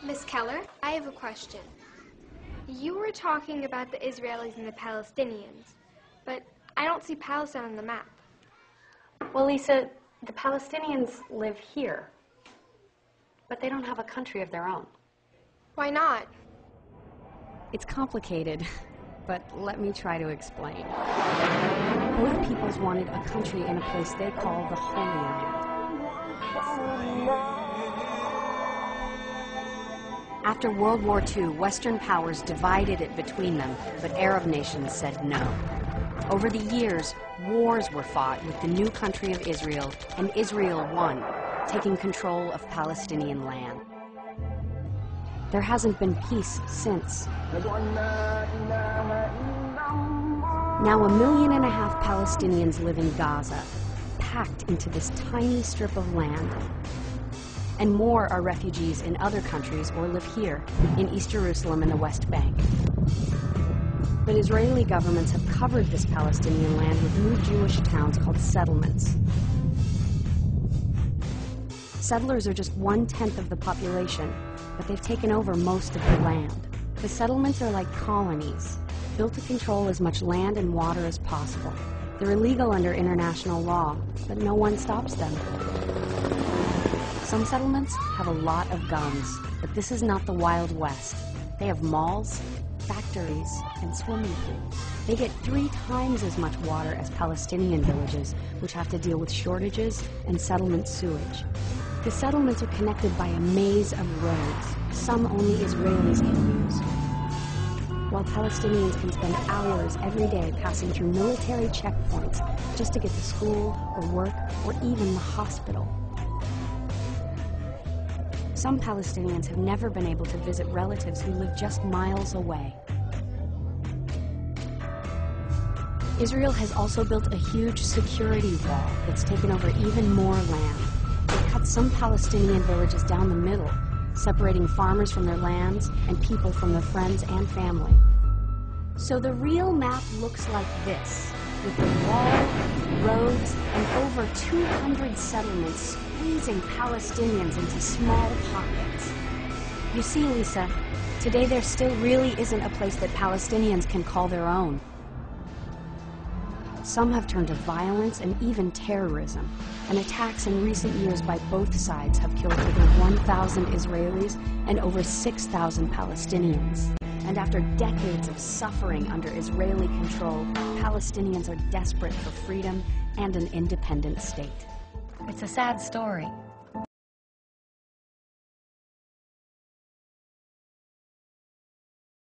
Miss Keller, I have a question. You were talking about the Israelis and the Palestinians, but I don't see Palestine on the map. Well, Lisa, the Palestinians live here, but they don't have a country of their own. Why not? It's complicated, but let me try to explain. Both peoples wanted a country in a place they call the Holy Land. After World War II, Western powers divided it between them, but Arab nations said no. Over the years, wars were fought with the new country of Israel, and Israel won, taking control of Palestinian land. There hasn't been peace since. Now 1.5 million Palestinians live in Gaza, packed into this tiny strip of land. And more are refugees in other countries or live here, in East Jerusalem and the West Bank. But Israeli governments have covered this Palestinian land with new Jewish towns called settlements. Settlers are just 1/10 of the population, but they've taken over most of the land. The settlements are like colonies, built to control as much land and water as possible. They're illegal under international law, but no one stops them. Some settlements have a lot of guns, but this is not the Wild West. They have malls, factories, and swimming pools. They get 3 times as much water as Palestinian villages, which have to deal with shortages and settlement sewage. The settlements are connected by a maze of roads, some only Israelis can use. While Palestinians can spend hours every day passing through military checkpoints just to get to school or work or even the hospital. Some Palestinians have never been able to visit relatives who live just miles away. Israel has also built a huge security wall that's taken over even more land. They've cut some Palestinian villages down the middle, separating farmers from their lands and people from their friends and family. So the real map looks like this, with the wall, roads, and over 200 settlements squeezing Palestinians into small pockets. You see, Lisa, today there still really isn't a place that Palestinians can call their own. Some have turned to violence and even terrorism, and attacks in recent years by both sides have killed over 1,000 Israelis and over 6,000 Palestinians. And after decades of suffering under Israeli control, Palestinians are desperate for freedom and an independent state. It's a sad story,